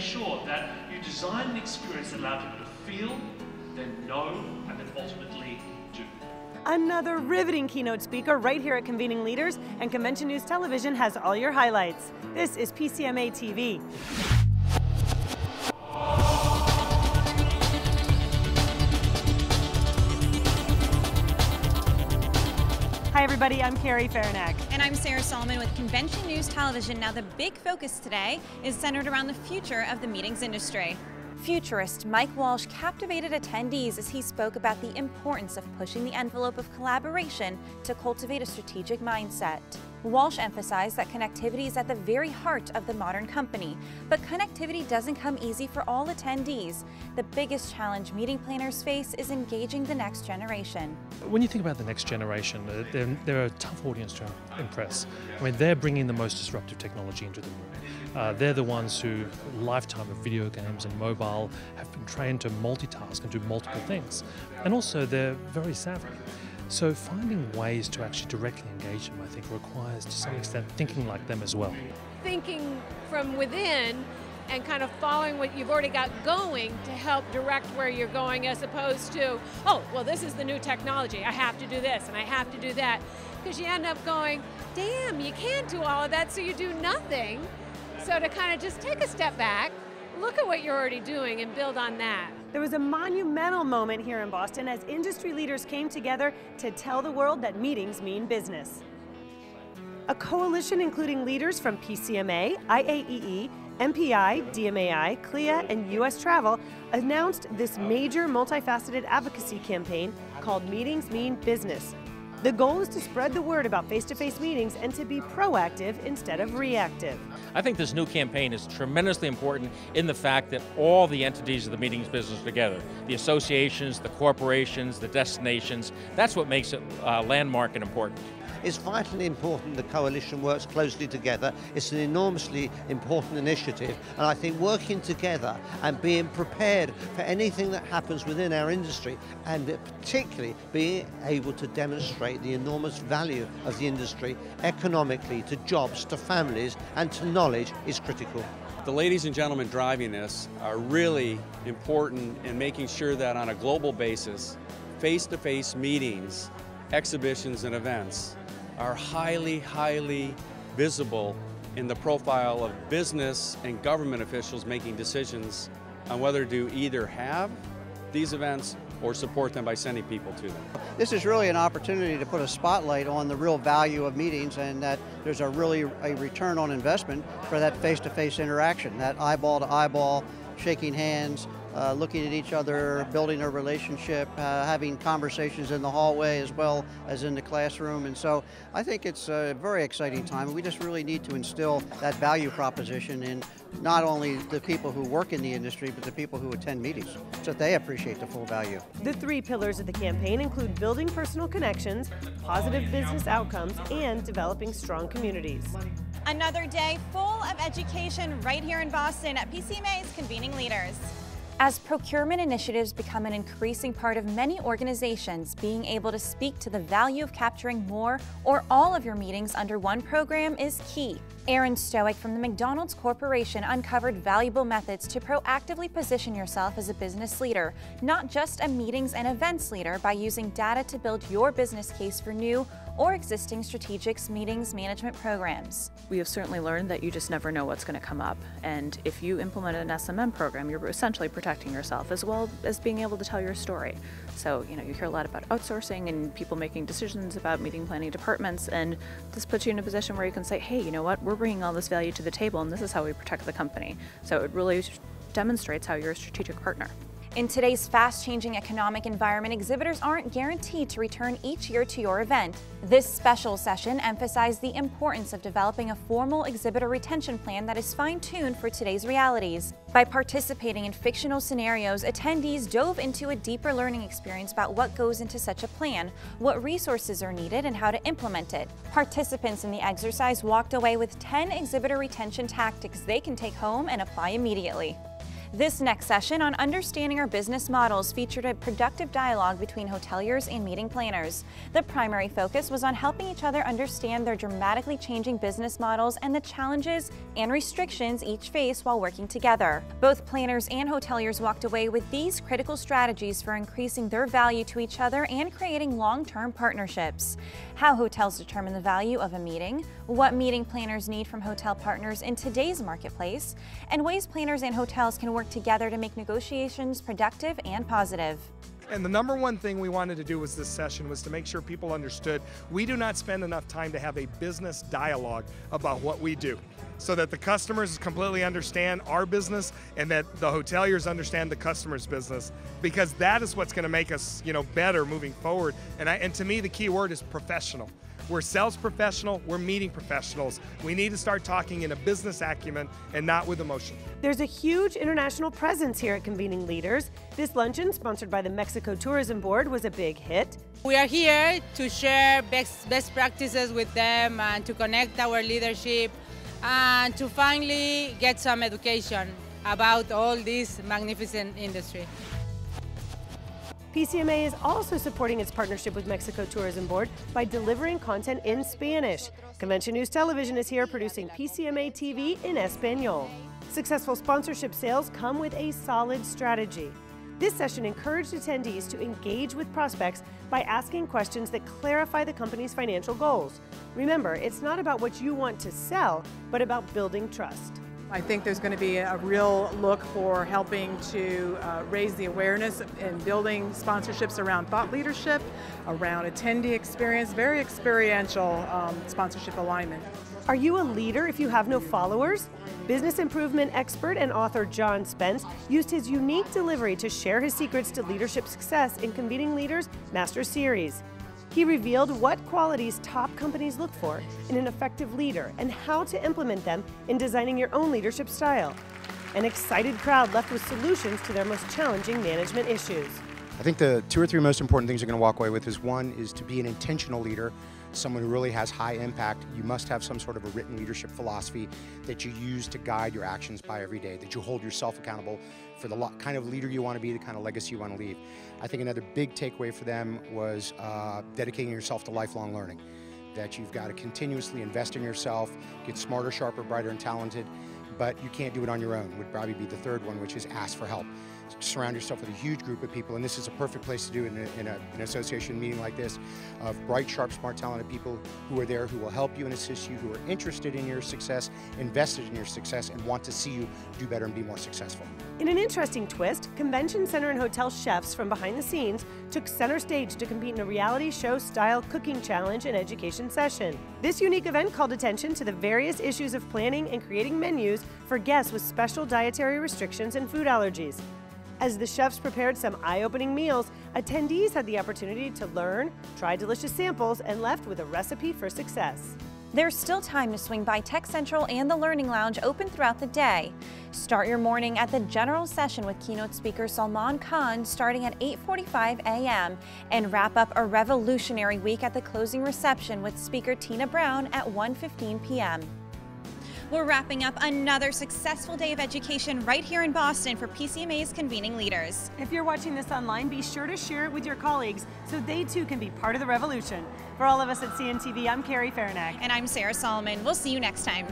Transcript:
sure that you design an experience that allows people to feel, then know, and then ultimately do. Another riveting keynote speaker right here at Convening Leaders, and Convention News Television has all your highlights. This is PCMA TV. Hi everybody, I'm Carrie Farinack. And I'm Sarah Solomon with Convention News Television. Now the big focus today is centered around the future of the meetings industry. Futurist Mike Walsh captivated attendees as he spoke about the importance of pushing the envelope of collaboration to cultivate a strategic mindset. Walsh emphasized that connectivity is at the very heart of the modern company, but connectivity doesn't come easy for all attendees. The biggest challenge meeting planners face is engaging the next generation. When you think about the next generation, they're a tough audience to impress. I mean, they're bringing the most disruptive technology into the room. They're the ones who, lifetime of video games and mobile, have been trained to multitask and do multiple things. And also, they're very savvy. So finding ways to actually directly engage them, I think, requires, to some extent, thinking like them as well. Thinking from within and kind of following what you've already got going to help direct where you're going, as opposed to, oh, well, this is the new technology. I have to do this and I have to do that. Because you end up going, damn, you can't do all of that, so you do nothing. So to kind of just take a step back, look at what you're already doing and build on that. There was a monumental moment here in Boston as industry leaders came together to tell the world that meetings mean business. A coalition including leaders from PCMA, IAEE, MPI, DMAI, CLIA, and U.S. Travel announced this major multifaceted advocacy campaign called Meetings Mean Business. The goal is to spread the word about face-to-face meetings and to be proactive instead of reactive. I think this new campaign is tremendously important in the fact that all the entities of the meetings business together, the associations, the corporations, the destinations, that's what makes it landmark and important. It's vitally important the coalition works closely together. It's an enormously important initiative, and I think working together and being prepared for anything that happens within our industry, and particularly being able to demonstrate the enormous value of the industry economically, to jobs, to families, and to knowledge is critical. The ladies and gentlemen driving this are really important in making sure that on a global basis, face-to-face meetings, exhibitions, and events are highly visible in the profile of business and government officials making decisions on whether to either have these events or support them by sending people to them. This is really an opportunity to put a spotlight on the real value of meetings, and that there's a return on investment for that face-to-face interaction, that eyeball to eyeball, shaking hands, looking at each other, building a relationship, having conversations in the hallway as well as in the classroom. And so I think it's a very exciting time. We just really need to instill that value proposition in not only the people who work in the industry, but the people who attend meetings, so that they appreciate the full value. The three pillars of the campaign include building personal connections, positive business outcomes, and developing strong communities. Another day full of education right here in Boston at PCMA's Convening Leaders. As procurement initiatives become an increasing part of many organizations, being able to speak to the value of capturing more or all of your meetings under one program is key. Aaron Stoic from the McDonald's Corporation uncovered valuable methods to proactively position yourself as a business leader, not just a meetings and events leader, by using data to build your business case for new or existing strategic meetings management programs. We have certainly learned that you just never know what's going to come up, and if you implement an SMM program, you're essentially protecting yourself as well as being able to tell your story. So, you hear a lot about outsourcing and people making decisions about meeting planning departments, and this puts you in a position where you can say, hey, you know what, we're bringing all this value to the table, and this is how we protect the company. So it really demonstrates how you're a strategic partner. In today's fast-changing economic environment, exhibitors aren't guaranteed to return each year to your event. This special session emphasized the importance of developing a formal exhibitor retention plan that is fine-tuned for today's realities. By participating in fictional scenarios, attendees dove into a deeper learning experience about what goes into such a plan, what resources are needed, and how to implement it. Participants in the exercise walked away with 10 exhibitor retention tactics they can take home and apply immediately. This next session on understanding our business models featured a productive dialogue between hoteliers and meeting planners. The primary focus was on helping each other understand their dramatically changing business models and the challenges and restrictions each face while working together. Both planners and hoteliers walked away with these critical strategies for increasing their value to each other and creating long-term partnerships. How hotels determine the value of a meeting, what meeting planners need from hotel partners in today's marketplace, and ways planners and hotels can work together to make negotiations productive and positive. And the number one thing we wanted to do with this session was to make sure people understood we do not spend enough time to have a business dialogue about what we do, so that the customers completely understand our business and that the hoteliers understand the customer's business, because that is what's going to make us, better moving forward. And to me, the key word is professional. We're sales professional, we're meeting professionals. We need to start talking in a business acumen and not with emotion. There's a huge international presence here at Convening Leaders. This luncheon, sponsored by the Mexico Tourism Board, was a big hit. We are here to share best practices with them and to connect our leadership and to finally get some education about all this magnificent industry. PCMA is also supporting its partnership with Mexico Tourism Board by delivering content in Spanish. Convention News Television is here producing PCMA TV in Espanol. Successful sponsorship sales come with a solid strategy. This session encouraged attendees to engage with prospects by asking questions that clarify the company's financial goals. Remember, it's not about what you want to sell, but about building trust. I think there's going to be a real look for helping to raise the awareness and building sponsorships around thought leadership, around attendee experience, very experiential sponsorship alignment. Are you a leader if you have no followers? Business improvement expert and author John Spence used his unique delivery to share his secrets to leadership success in Convening Leaders Master Series. He revealed what qualities top companies look for in an effective leader and how to implement them in designing your own leadership style. An excited crowd left with solutions to their most challenging management issues. I think the 2 or 3 most important things you're going to walk away with is, one is to be an intentional leader, someone who really has high impact. You must have some sort of a written leadership philosophy that you use to guide your actions by every day, that you hold yourself accountable for the kind of leader you want to be, the kind of legacy you want to leave. I think another big takeaway for them was dedicating yourself to lifelong learning, that you've got to continuously invest in yourself, get smarter, sharper, brighter, and talented, but you can't do it on your own, would probably be the third one, which is ask for help. Surround yourself with a huge group of people, and this is a perfect place to do it in an association meeting like this, of bright, sharp, smart, talented people who are there, who will help you and assist you, who are interested in your success, invested in your success, and want to see you do better and be more successful. In an interesting twist, convention center and hotel chefs from behind the scenes took center stage to compete in a reality show-style cooking challenge and education session. This unique event called attention to the various issues of planning and creating menus for guests with special dietary restrictions and food allergies. As the chefs prepared some eye-opening meals, attendees had the opportunity to learn, try delicious samples, and left with a recipe for success. There's still time to swing by Tech Central and the Learning Lounge, open throughout the day. Start your morning at the general session with keynote speaker Salman Khan starting at 8:45 a.m. and wrap up a revolutionary week at the closing reception with speaker Tina Brown at 1:15 p.m. We're wrapping up another successful day of education right here in Boston for PCMA's Convening Leaders. If you're watching this online, be sure to share it with your colleagues so they too can be part of the revolution. For all of us at CNTV, I'm Carrie Farnack. And I'm Sarah Solomon. We'll see you next time.